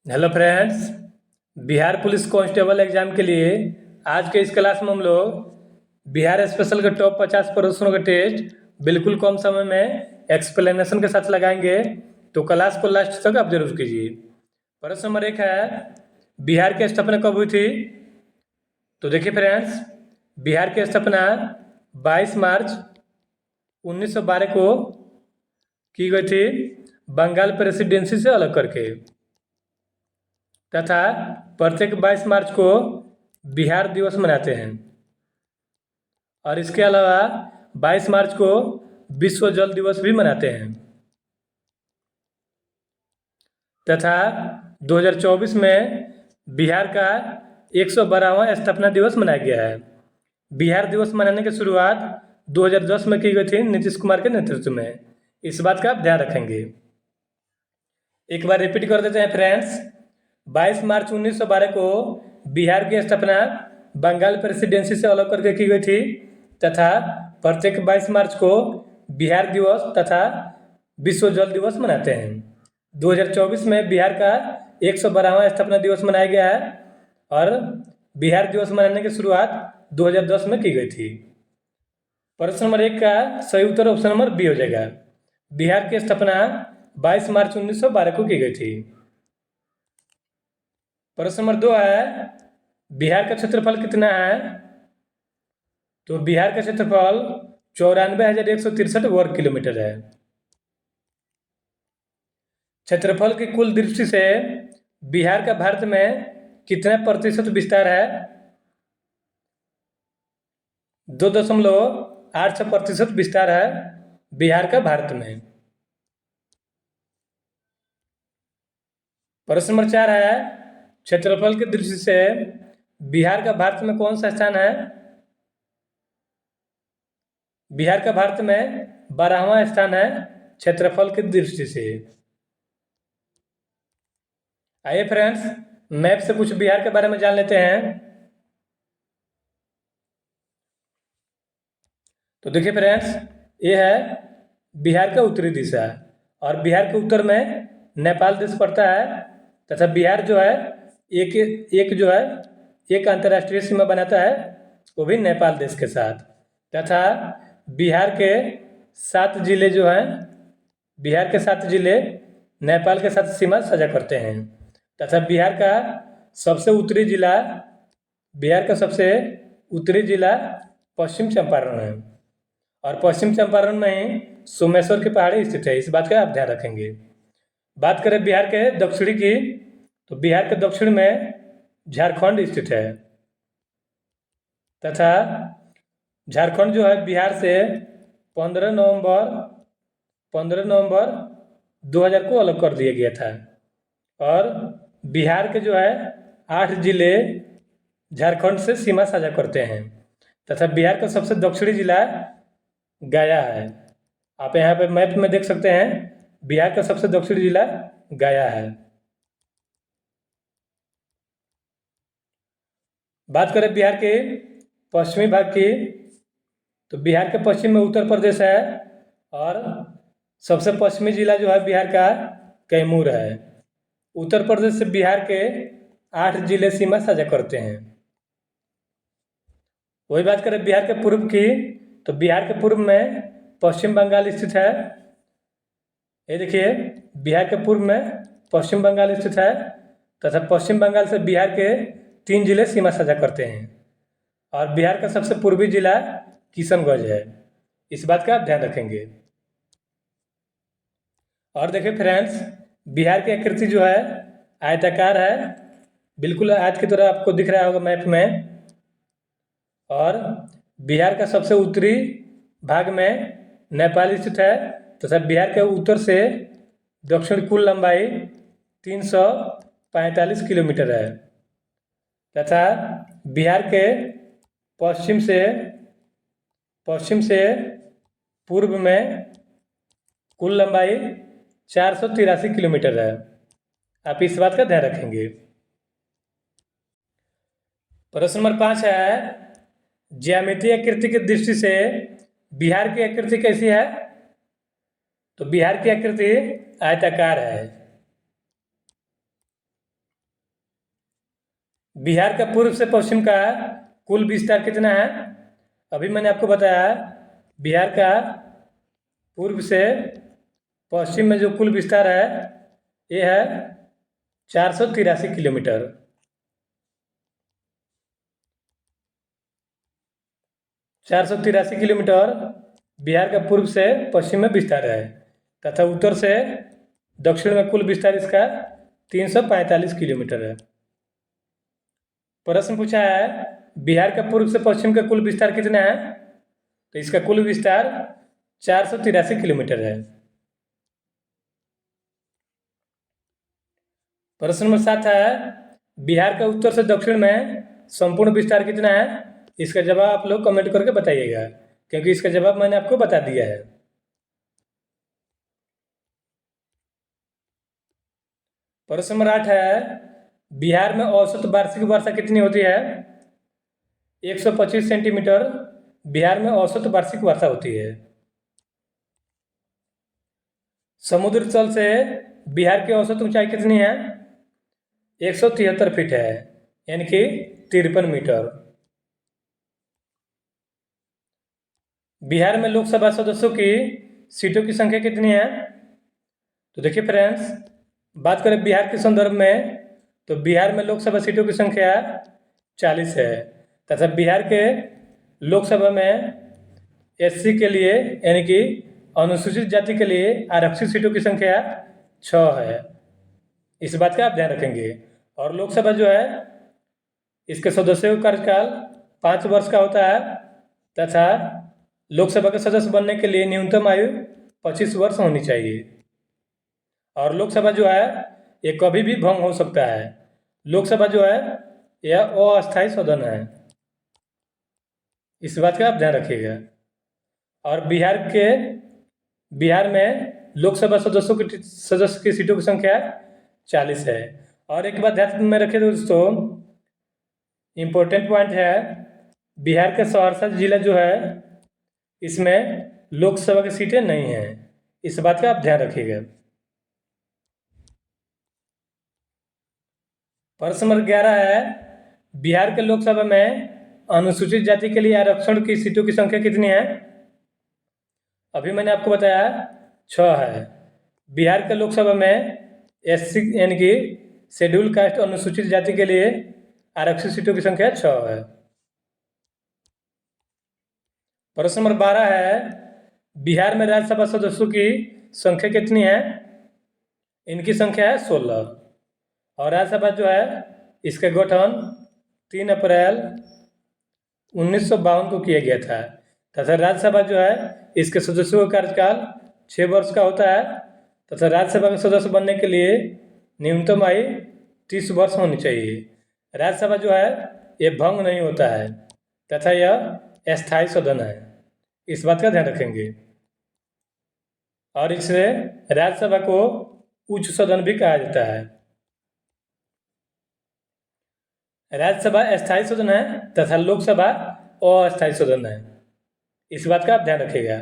Hello friends. Bihar police constable exam के लिए आज के इस क्लास में हम लोग बिहार स्पेशल के टॉप 50 प्रश्नों का टेस्ट बिल्कुल कम समय में एक्सप्लेनेशन के साथ लगाएंगे। तो क्लास को लास्ट तक आप जरूर कीजिए। प्रश्न नंबर 1 है, बिहार की स्थापना कब हुई थी? तो देखिए फ्रेंड्स, बिहार की स्थापना 22 मार्च 1912 को की गई थी, बंगाल प्रेसिडेंसी से अलग करके। तथा प्रत्येक 22 मार्च को बिहार दिवस मनाते हैं। और इसके अलावा 22 मार्च को विश्व जल दिवस भी मनाते हैं। तथा 2024 में बिहार का 112वां स्थापना दिवस मनाया गया है। बिहार दिवस मनाने की शुरुआत 2010 में की गई थी नीतीश कुमार के नेतृत्व में। इस बात का आप ध्यान रखेंगे। एक बार रिपीट कर देते हैं फ्रेंड्स। 22 मार्च 1912 को बिहार की स्थापना बंगाल प्रेसिडेंसी से अलग करके की गई थी। तथा प्रत्येक 22 मार्च को बिहार दिवस तथा विश्व जल दिवस मनाते हैं। 2024 में बिहार का 112वां स्थापना दिवस मनाया गया है। और बिहार दिवस मनाने की शुरुआत 2010 में की गई थी। प्रश्न नंबर 1 का सही उत्तर ऑप्शन नंबर बी हो जाएगा। बिहार की स्थापना 22 मार्च 1912 को की गई थी। प्रश्न नंबर 2 है, बिहार का क्षेत्रफल कितना है? तो बिहार का क्षेत्रफल 94,163 वर्ग किलोमीटर है। क्षेत्रफल की कुल दृष्टि से बिहार का भारत में कितने प्रतिशत विस्तार है? 2.86% विस्तार है बिहार का भारत में। प्रश्न नंबर 4 है, क्षेत्रफल की दृष्टि से बिहार का भारत में कौन सा स्थान है? बिहार का भारत में 12वां स्थान है क्षेत्रफल की दृष्टि से। आइए फ्रेंड्स, मैप से कुछ बिहार के बारे में जान लेते हैं। तो देखिए फ्रेंड्स, ये है बिहार का उत्तरी दिशा। और बिहार के उत्तर में नेपाल देश पड़ता है। तथा बिहार जो है एक अंतर्राष्ट्रीय सीमा बनाता है, वो भी नेपाल देश के साथ। तथा बिहार के 7 जिले जो हैं, बिहार के 7 जिले नेपाल के साथ सीमा साझा करते हैं। तथा बिहार का सबसे उत्तरी जिला पश्चिम चंपारण है। और पश्चिम चंपारण में ही सोमेश्वर की पहाड़ी स्थित है। इस बात का आप ध्यान रखेंगे। बात करें बिहार के दक्षिणी की, तो बिहार के दक्षिण में झारखंड स्थित है। तथा झारखंड जो है बिहार से 15 नवंबर 2000 को अलग कर दिया गया था। और बिहार के जो है 8 जिले झारखंड से सीमा साझा करते हैं। तथा बिहार का सबसे दक्षिणी जिला गया है। आप यहाँ पे मैप में देख सकते हैं, बिहार का सबसे दक्षिणी जिला गया है। बात करें बिहार के पश्चिमी भाग की, तो बिहार के पश्चिम में उत्तर प्रदेश है। और सबसे पश्चिमी जिला जो है बिहार का कैमूर है। उत्तर प्रदेश से बिहार के 8 जिले सीमा साझा करते हैं। वही बात करें बिहार के पूर्व की, तो बिहार के पूर्व में पश्चिम बंगाल स्थित है। ये देखिए, बिहार के पूर्व में पश्चिम बंगाल स्थित है। तथा पश्चिम बंगाल से बिहार के 3 जिले सीमा साझा करते हैं। और बिहार का सबसे पूर्वी जिला किशनगंज है। इस बात का आप ध्यान रखेंगे। और देखिए फ्रेंड्स, बिहार की आकृति जो है आयताकार है, बिल्कुल आयत की तरह आपको दिख रहा होगा मैप में। और बिहार का सबसे उत्तरी भाग में नेपाल स्थित है। तथा बिहार के उत्तर से दक्षिण कुल लंबाई 345 किलोमीटर है। तथा बिहार के पश्चिम से पूर्व में कुल लंबाई 483 किलोमीटर है। आप इस बात का ध्यान रखेंगे। प्रश्न नंबर 5 है, ज्यामितीय आकृति की दृष्टि से बिहार की आकृति कैसी है? तो बिहार की आकृति आयताकार है। बिहार का पूर्व से पश्चिम का कुल विस्तार कितना है? अभी मैंने आपको बताया बिहार का पूर्व से पश्चिम में जो कुल विस्तार है ये है 483 किलोमीटर। 483 किलोमीटर बिहार का पूर्व से पश्चिम में विस्तार है तथा उत्तर से दक्षिण में कुल विस्तार इसका 345 किलोमीटर है। प्रश्न पूछा है बिहार का पूर्व से पश्चिम का कुल विस्तार कितना है? तो इसका कुल विस्तार 483 किलोमीटर है। प्रश्न नंबर 7 है बिहार का उत्तर से दक्षिण में संपूर्ण विस्तार कितना है? इसका जवाब आप लोग कमेंट करके बताइएगा क्योंकि इसका जवाब मैंने आपको बता दिया है। प्रश्न नंबर 8 है बिहार में औसत वार्षिक वर्षा कितनी होती है? 125 सेंटीमीटर बिहार में औसत वार्षिक वर्षा होती है। समुद्र तल से बिहार की औसत ऊंचाई कितनी है? 173 फीट है यानी कि 53 मीटर। बिहार में लोकसभा सदस्यों की सीटों की संख्या कितनी है? तो देखिए फ्रेंड्स, बात करें बिहार के संदर्भ में तो बिहार में लोकसभा सीटों की संख्या 40 है तथा बिहार के लोकसभा में एससी के लिए यानी कि अनुसूचित जाति के लिए आरक्षित सीटों की संख्या 6 है। इस बात का आप ध्यान रखेंगे। और लोकसभा जो है इसके सदस्यों का कार्यकाल 5 वर्ष का होता है तथा लोकसभा के सदस्य बनने के लिए न्यूनतम आयु 25 वर्ष होनी चाहिए। और लोकसभा जो है ये कभी भी भंग हो सकता है। लोकसभा जो है यह अस्थायी सदन है, इस बात का आप ध्यान रखिएगा। और बिहार में लोकसभा सदस्य की सीटों की संख्या 40 है। और एक बात ध्यान में रखिए दोस्तों, इम्पोर्टेंट पॉइंट है बिहार का सहरसा जिला जो है इसमें लोकसभा की सीटें नहीं हैं, इस बात का आप ध्यान रखिएगा। प्रश्न नंबर 11 है बिहार के लोकसभा में अनुसूचित जाति के लिए आरक्षण की सीटों की संख्या कितनी है? अभी मैंने आपको बताया 6 है। बिहार के लोकसभा में एससी यानी कि शेड्यूल कास्ट अनुसूचित जाति के लिए आरक्षित सीटों की संख्या 6 है। प्रश्न नंबर 12 है बिहार में राज्यसभा सदस्यों की संख्या कितनी है? इनकी संख्या है 16। और राज्यसभा जो है इसका गठन 3 अप्रैल 1952 को किया गया था तथा राज्यसभा जो है इसके सदस्यों का कार्यकाल 6 वर्ष का होता है तथा राज्यसभा के सदस्य बनने के लिए न्यूनतम आयु 30 वर्ष होनी चाहिए। राज्यसभा जो है ये भंग नहीं होता है तथा यह अस्थायी सदन है, इस बात का ध्यान रखेंगे। और इससे राज्यसभा को उच्च सदन भी कहा जाता है। राज्यसभा अस्थायी सदन है तथा लोकसभा अस्थायी सदन है, इस बात का आप ध्यान रखिएगा।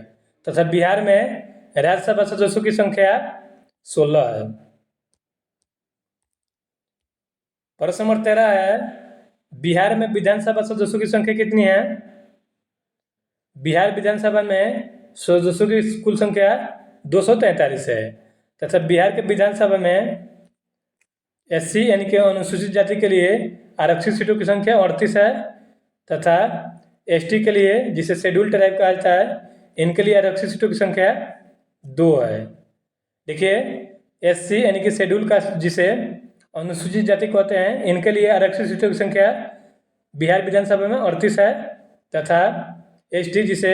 तथा बिहार में राज्यसभा सदस्यों की संख्या 16 है। प्रश्न नंबर 13 है बिहार में विधानसभा सदस्यों की संख्या कितनी है? बिहार विधानसभा में सदस्यों की कुल संख्या 243 है तथा बिहार के विधानसभा में एससी यानी कि अनुसूचित जाति के लिए आरक्षित सीटों की संख्या 38 है तथा एसटी के लिए जिसे शेड्यूल ट्राइब कहा जाता है इनके लिए आरक्षित सीटों की संख्या 2 है। देखिए एससी यानी कि शेड्यूल कास्ट जिसे अनुसूचित जाति कहते हैं इनके लिए आरक्षित सीटों की संख्या बिहार विधानसभा में 38 है तथा एसटी जिसे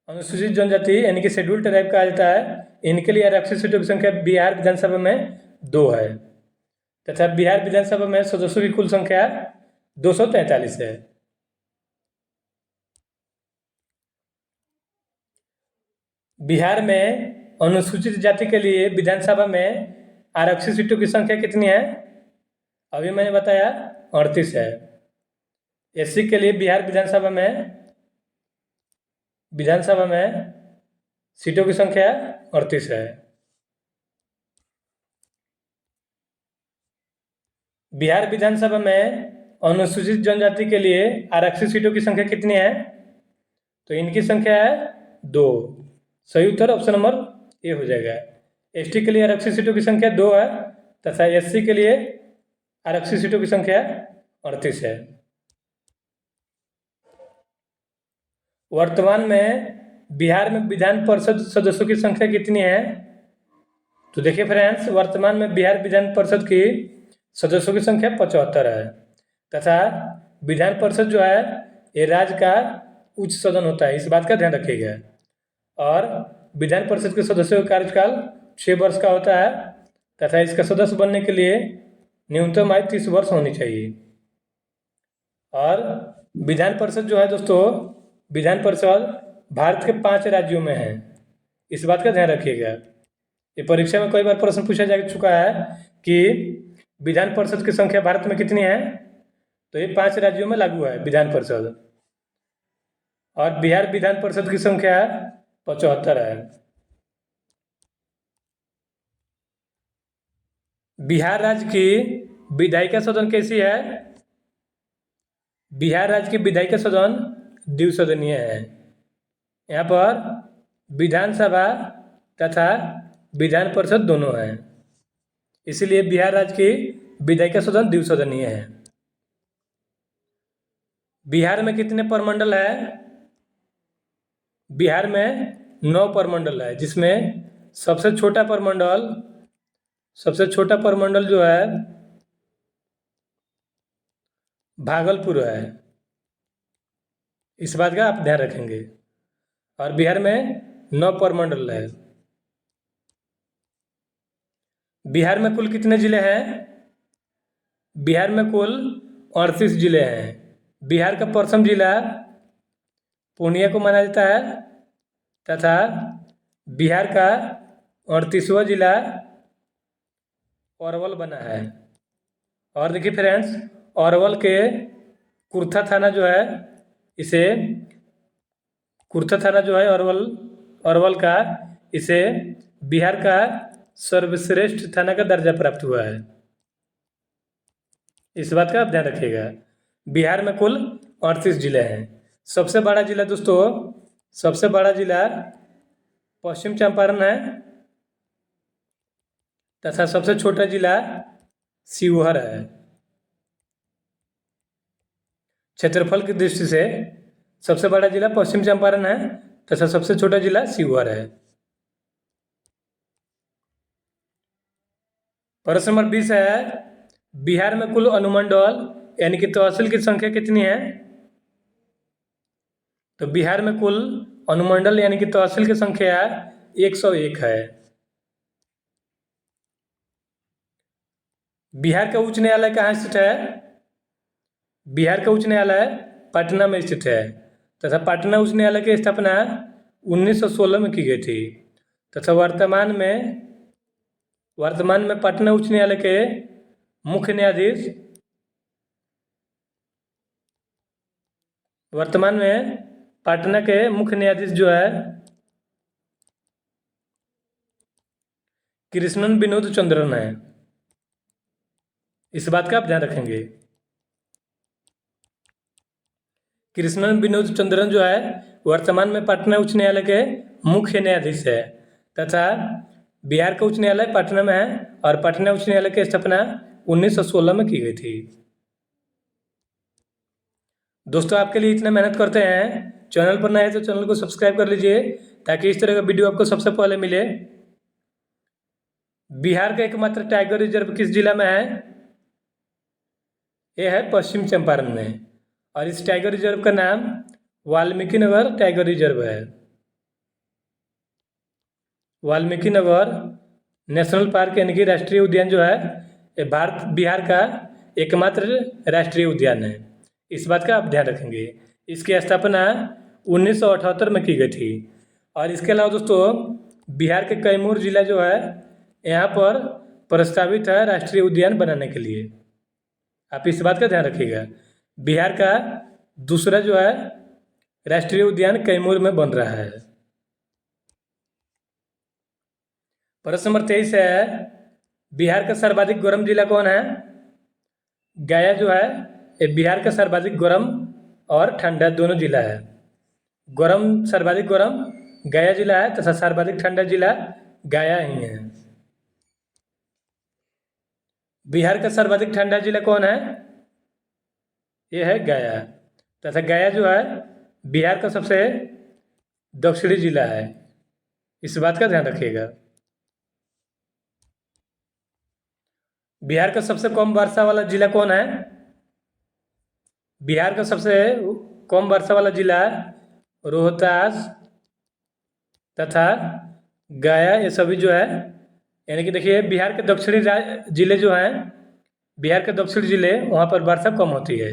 अनुसूचित जनजाति यानी कि शेड्यूल ट्राइब कहा जाता है इनके लिए आरक्षित सीटों की संख्या बिहार विधानसभा में 2 है तथा बिहार विधानसभा में सदस्यों की कुल संख्या 243 है। बिहार में अनुसूचित जाति के लिए विधानसभा में आरक्षित सीटों की संख्या कितनी है? अभी मैंने बताया 38 है। एससी के लिए बिहार विधानसभा में सीटों की संख्या 38 है। बिहार विधानसभा में अनुसूचित जनजाति के लिए आरक्षित सीटों की संख्या कितनी है? तो इनकी संख्या है 2। सही उत्तर ऑप्शन नंबर ए हो जाएगा। एसटी के लिए आरक्षित सीटों की संख्या 2 है तथा एससी के लिए आरक्षित सीटों की संख्या 38 है। वर्तमान में बिहार में विधान परिषद सदस्यों की संख्या कितनी है? तो देखिए फ्रेंड्स, वर्तमान में बिहार विधान परिषद की सदस्यों की संख्या 75 है तथा विधान परिषद जो है ये राज्य का उच्च सदन होता है, इस बात का ध्यान रखिएगा। और विधान परिषद के सदस्यों का कार्यकाल 6 वर्ष का होता है तथा इसका सदस्य बनने के लिए न्यूनतम आयु 30 वर्ष होनी चाहिए। और विधान परिषद जो है दोस्तों, विधान परिषद भारत के 5 राज्यों में है, इस बात का ध्यान रखिएगा। ये परीक्षा में कई बार प्रश्न पूछा जा चुका है कि विधान परिषद की संख्या भारत में कितनी है? तो ये 5 राज्यों में लागू है विधान परिषद। और बिहार विधान परिषद की संख्या 75 है। बिहार राज्य की विधायिका सदन कैसी है? बिहार राज्य की विधायिका सदन द्विसदनीय है। यहाँ पर विधानसभा तथा विधान परिषद दोनों हैं, इसलिए बिहार राज्य की विधायिका सदन द्विसदनीय है। बिहार में कितने प्रमंडल है? बिहार में 9 प्रमंडल है, जिसमें सबसे छोटा प्रमंडल जो है भागलपुर है, इस बात का आप ध्यान रखेंगे। और बिहार में 9 प्रमंडल है। बिहार में कुल कितने जिले हैं? बिहार में कुल 38 जिले हैं। बिहार का प्रथम जिला पूर्णिया को माना जाता है तथा बिहार का 38वां जिला अरवल बना है। और देखिए फ्रेंड्स, अरवल के कुर्था थाना जो है अरवल का इसे बिहार का सर्वश्रेष्ठ थाना का दर्जा प्राप्त हुआ है, इस बात का आप ध्यान रखिएगा। बिहार में कुल 38 जिले हैं। सबसे बड़ा जिला पश्चिम चंपारण है तथा सबसे छोटा जिला शिवहर है। क्षेत्रफल की दृष्टि से सबसे बड़ा जिला पश्चिम चंपारण है तथा सबसे छोटा जिला शिवहर है। प्रश्न नंबर 20 है, बिहार में कुल अनुमंडल यानी कि तहसील की संख्या कितनी है? तो बिहार में कुल अनुमंडल यानी कि तहसील की संख्या 101 है। बिहार का उच्च न्यायालय कहाँ स्थित है? बिहार का उच्च न्यायालय पटना में स्थित है तथा पटना उच्च न्यायालय की स्थापना 1916 में की गई थी तथा वर्तमान में पटना उच्च न्यायालय के मुख्य न्यायाधीश जो है कृष्णन विनोद चंद्रन है, इस बात का आप ध्यान रखेंगे। कृष्णन विनोद चंद्रन जो है वर्तमान में पटना उच्च न्यायालय के मुख्य न्यायाधीश है तथा बिहार का उच्च न्यायालय पटना में है और पटना उच्च न्यायालय की स्थापना 1916 में की गई थी। दोस्तों, आपके लिए इतना मेहनत करते हैं, चैनल पर नए हैं तो चैनल को सब्सक्राइब कर लीजिए ताकि इस तरह का वीडियो आपको सबसे पहले मिले। बिहार का एकमात्र टाइगर रिजर्व किस जिला में है? यह है पश्चिम चंपारण में और इस टाइगर रिजर्व का नाम वाल्मीकि नगर टाइगर रिजर्व है। वाल्मीकि नगर नेशनल पार्क यानी कि राष्ट्रीय उद्यान जो है ये बिहार का एकमात्र राष्ट्रीय उद्यान है, इस बात का आप ध्यान रखेंगे। इसकी स्थापना 1978 में की गई थी। और इसके अलावा दोस्तों, बिहार के कैमूर जिला जो है यहाँ पर प्रस्तावित है राष्ट्रीय उद्यान बनाने के लिए, आप इस बात का ध्यान रखिएगा। बिहार का दूसरा जो है राष्ट्रीय उद्यान कैमूर में बन रहा है। प्रश्न नंबर 23 है, बिहार का सर्वाधिक गर्म जिला कौन है? गया जो है ये बिहार का सर्वाधिक गर्म और ठंडा दोनों जिला है। सर्वाधिक गर्म गया जिला है तथा सर्वाधिक ठंडा जिला गया ही है। बिहार का सर्वाधिक ठंडा जिला कौन है? ये है गया, तथा गया जो है बिहार का सबसे दक्षिणी जिला है। इस बात का ध्यान रखिएगा। बिहार का सबसे कम वर्षा वाला जिला कौन है? बिहार का सबसे कम वर्षा वाला जिला रोहतास तथा गया, ये सभी जो है, यानी कि देखिए बिहार के दक्षिणी जिले जो हैं, बिहार के दक्षिणी जिले वहाँ पर वर्षा कम होती है।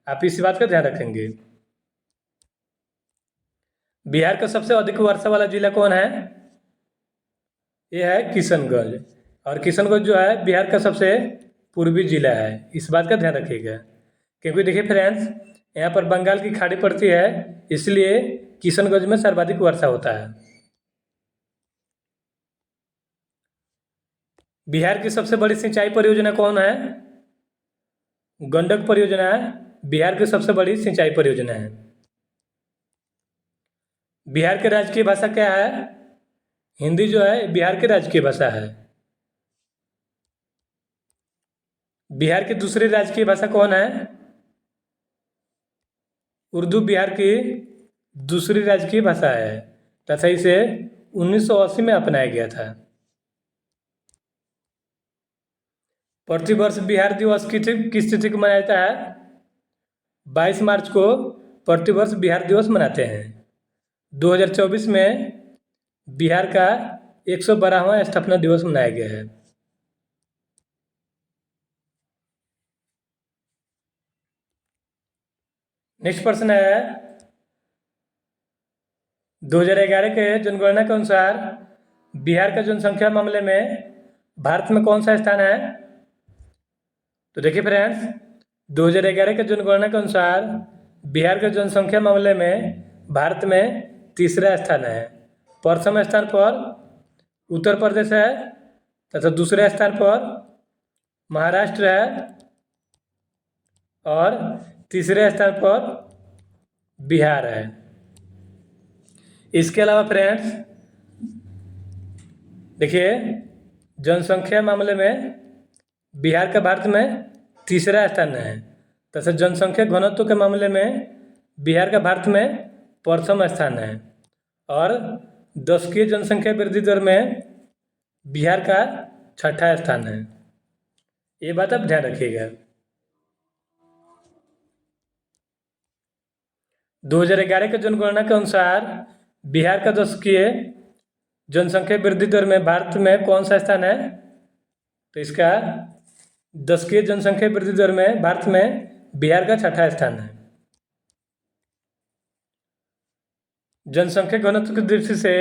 आप इस बात का ध्यान रखेंगे। बिहार का सबसे अधिक वर्षा वाला जिला कौन है? यह है किशनगंज, और किशनगंज जो है बिहार का सबसे पूर्वी जिला है। इस बात का ध्यान रखिएगा, क्योंकि देखिए फ्रेंड्स, यहाँ पर बंगाल की खाड़ी पड़ती है, इसलिए किशनगंज में सर्वाधिक वर्षा होता है। बिहार की सबसे बड़ी सिंचाई परियोजना कौन है? गंडक परियोजना बिहार की सबसे बड़ी सिंचाई परियोजना है। बिहार की राजकीय भाषा क्या है? हिंदी जो है बिहार की राजकीय भाषा है। बिहार की दूसरी राजकीय भाषा कौन है? उर्दू बिहार की दूसरी राजकीय भाषा है तथा इसे 1980 में अपनाया गया था। प्रतिवर्ष बिहार दिवस किस तिथि को मनाया जाता है? 22 मार्च को प्रतिवर्ष बिहार दिवस मनाते हैं। 2024 में बिहार का 112वां स्थापना दिवस मनाया गया है। नेक्स्ट प्रश्न है, 2011 के जनगणना के अनुसार बिहार का जनसंख्या मामले में भारत में कौन सा स्थान है? तो देखिए फ्रेंड्स, 2011 के जनगणना के अनुसार बिहार के जनसंख्या मामले में भारत में तीसरा स्थान है। प्रथम स्थान पर उत्तर प्रदेश है तथा दूसरे स्थान पर महाराष्ट्र है और तीसरे स्थान पर बिहार है। इसके अलावा फ्रेंड्स देखिए, जनसंख्या मामले में बिहार का भारत में तीसरा स्थान है तथा जनसंख्या घनत्व के मामले में बिहार का भारत में प्रथम स्थान है और दशकीय जनसंख्या वृद्धि दर में बिहार का छठा स्थान है। ये बात आप ध्यान रखिएगा। 2011 के जनगणना के अनुसार बिहार का दशकीय जनसंख्या वृद्धि दर में भारत में कौन सा स्थान है? तो इसका दशकीय जनसंख्या वृद्धि दर में भारत में बिहार का छठा स्थान है। जनसंख्या घनत्व की दृष्टि से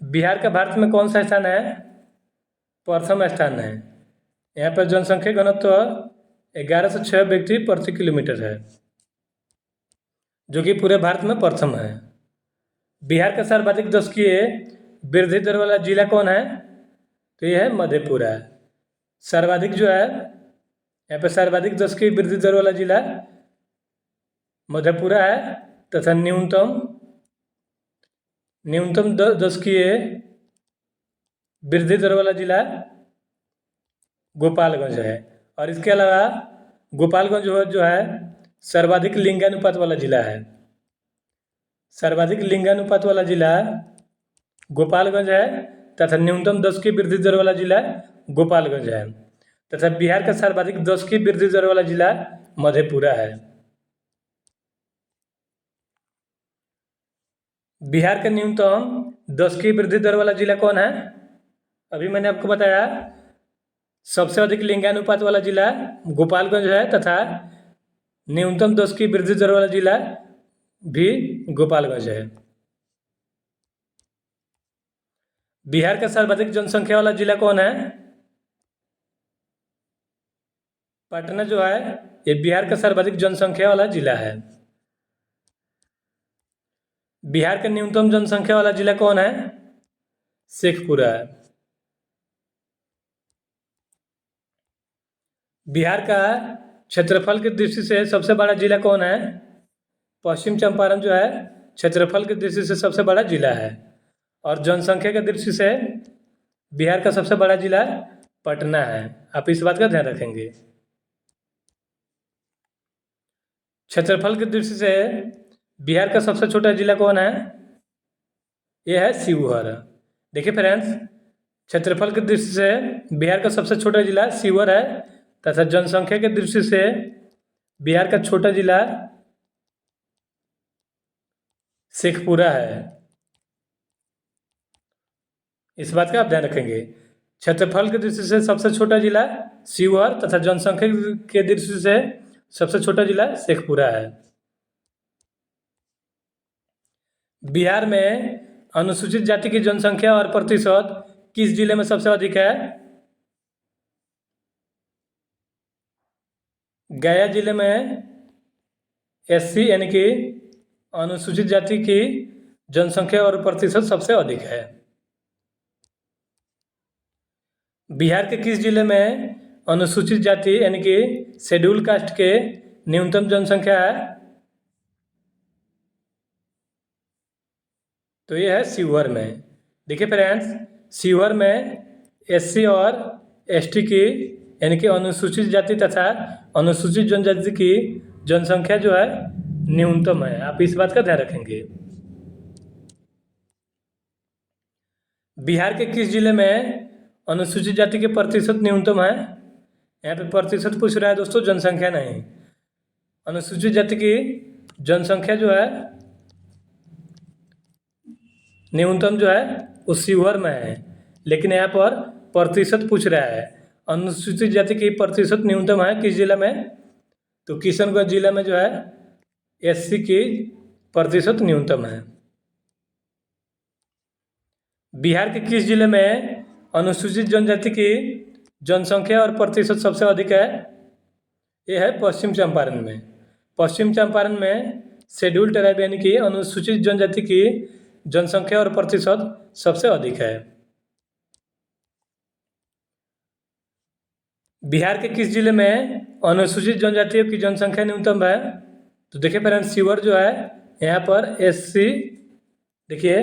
बिहार का भारत में कौन सा स्थान है? प्रथम स्थान है। यहाँ पर जनसंख्या घनत्व 1106 व्यक्ति प्रति किलोमीटर है, जो कि पूरे भारत में प्रथम है। बिहार का सर्वाधिक दशकीय वृद्धि दर वाला जिला कौन है? तो यह है मधेपुरा। सर्वाधिक जो है यहाँ पर सर्वाधिक दशकीय वृद्धि दर वाला जिला मधेपुरा है तथा न्यूनतम दशकीय वृद्धि दर वाला जिला गोपालगंज है। और इसके अलावा गोपालगंज जो है सर्वाधिक लिंगानुपात वाला जिला है। सर्वाधिक लिंगानुपात वाला जिला गोपालगंज है तथा न्यूनतम दशकीय वृद्धि दर वाला जिला गोपालगंज है तथा बिहार का सर्वाधिक दशकीय वृद्धि दर वाला जिला मधेपुरा है। बिहार का न्यूनतम दशकीय वृद्धि दर वाला जिला कौन है? अभी मैंने आपको बताया सबसे अधिक लिंगानुपात वाला जिला गोपालगंज है तथा न्यूनतम दशकीय वृद्धि दर वाला जिला भी गोपालगंज है। बिहार का सर्वाधिक जनसंख्या वाला जिला कौन है? पटना जो है ये बिहार का सर्वाधिक जनसंख्या वाला जिला है। बिहार का न्यूनतम जनसंख्या वाला जिला कौन है? शेखपुरा है। बिहार का क्षेत्रफल की दृष्टि से सबसे बड़ा जिला कौन है? पश्चिम चंपारण जो है क्षेत्रफल की दृष्टि से सबसे बड़ा जिला है। और जनसंख्या की दृष्टि से बिहार का सबसे बड़ा जिला पटना है। आप इस बात का ध्यान रखेंगे। क्षेत्रफल की दृष्टि से बिहार का सबसे छोटा जिला कौन है? यह है शिवहर। देखिए फ्रेंड्स, क्षेत्रफल की दृष्टि से बिहार का सबसे छोटा जिला शिवहर है तथा जनसंख्या की दृष्टि से बिहार का छोटा जिला शेखपुरा है। इस बात का आप ध्यान रखेंगे। क्षेत्रफल की दृष्टि से सबसे छोटा जिला शिवहर तथा जनसंख्या की दृष्टि से सबसे छोटा जिला शेखपुरा है। बिहार में अनुसूचित जाति की जनसंख्या और प्रतिशत किस जिले में सबसे अधिक है? गया जिले में एससी यानी कि अनुसूचित जाति की जनसंख्या और प्रतिशत सबसे अधिक है। बिहार के किस जिले में अनुसूचित जाति यानी कि शेड्यूल कास्ट के न्यूनतम जनसंख्या है? तो ये है शिवहर में। देखिए फ्रेंड्स, शिवहर में एससी और एसटी की यानी कि अनुसूचित जाति तथा अनुसूचित जनजाति की जनसंख्या जो है न्यूनतम है। आप इस बात का ध्यान रखेंगे। बिहार के किस जिले में अनुसूचित जाति के प्रतिशत न्यूनतम है? यहाँ पे प्रतिशत पूछ रहा है दोस्तों, जनसंख्या नहीं। अनुसूचित जाति की जनसंख्या जो है न्यूनतम जो है वो शिवहर में है, लेकिन यहाँ पर प्रतिशत पूछ रहा है। अनुसूचित जाति की प्रतिशत न्यूनतम है किस जिला में? तो किशनगंज जिला में जो है एससी की प्रतिशत न्यूनतम है। बिहार के किस जिले में अनुसूचित जनजाति की जनसंख्या और प्रतिशत सबसे अधिक है? यह है पश्चिम चंपारण में। पश्चिम चंपारण में शेड्यूल ट्राइब यानी कि अनुसूचित जनजाति की जनसंख्या और प्रतिशत सबसे अधिक है। बिहार के किस जिले में अनुसूचित जनजातियों की जनसंख्या न्यूनतम है? तो देखिए फ्रेंड्स, शिवहर जो है यहाँ पर एससी, देखिए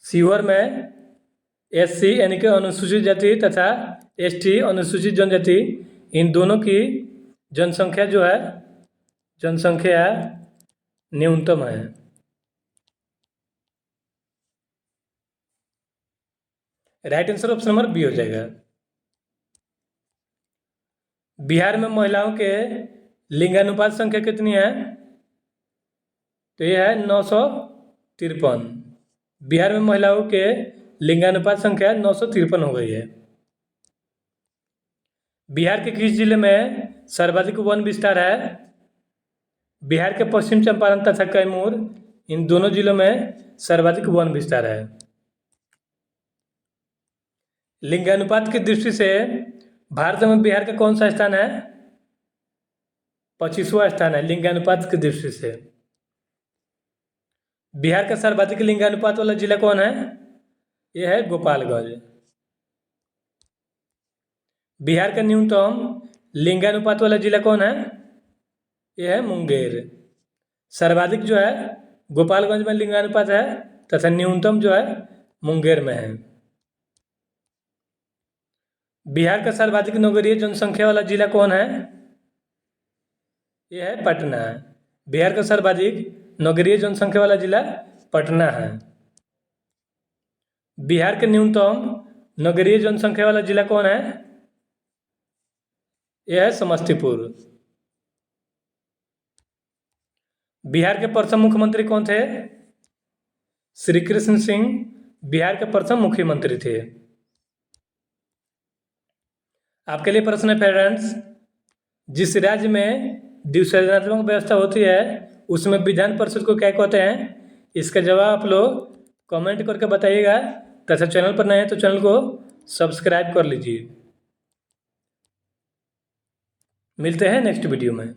शिवहर में एससी यानी कि अनुसूचित जाति तथा एसटी अनुसूचित जनजाति, इन दोनों की जनसंख्या जो है जनसंख्या न्यूनतम है। Right answer option number B हो जाएगा। बिहार में महिलाओं के लिंगानुपात संख्या कितनी है? तो यह है 953। बिहार में महिलाओं के लिंगानुपात संख्या 953 हो गई है। बिहार के किस जिले में सर्वाधिक वन विस्तार है? बिहार के पश्चिम चंपारण तथा कैमूर, इन दोनों जिलों में सर्वाधिक वन विस्तार है। लिंगानुपात की दृष्टि से भारत में बिहार का कौन सा स्थान है? 25वां स्थान है लिंगानुपात की दृष्टि से। बिहार का सर्वाधिक लिंगानुपात वाला जिला कौन है? यह है गोपालगंज। बिहार का न्यूनतम लिंगानुपात वाला जिला कौन है? यह है मुंगेर। सर्वाधिक जो है गोपालगंज में लिंगानुपात है तथा न्यूनतम जो है मुंगेर में है। बिहार का सर्वाधिक नगरीय जनसंख्या वाला जिला कौन है? यह है पटना। बिहार का सर्वाधिक नगरीय जनसंख्या वाला जिला पटना है। बिहार के न्यूनतम नगरीय जनसंख्या वाला जिला कौन है? यह है समस्तीपुर। बिहार के प्रथम मुख्यमंत्री कौन थे? श्री कृष्ण सिंह बिहार के प्रथम मुख्यमंत्री थे। आपके लिए प्रश्न है फ्रेंड्स, जिस राज्य में द्विसदनात्मक व्यवस्था होती है उसमें विधान परिषद को क्या कहते हैं? इसका जवाब आप लोग कमेंट करके बताइएगा तथा चैनल पर नए हैं तो चैनल को सब्सक्राइब कर लीजिए। मिलते हैं नेक्स्ट वीडियो में।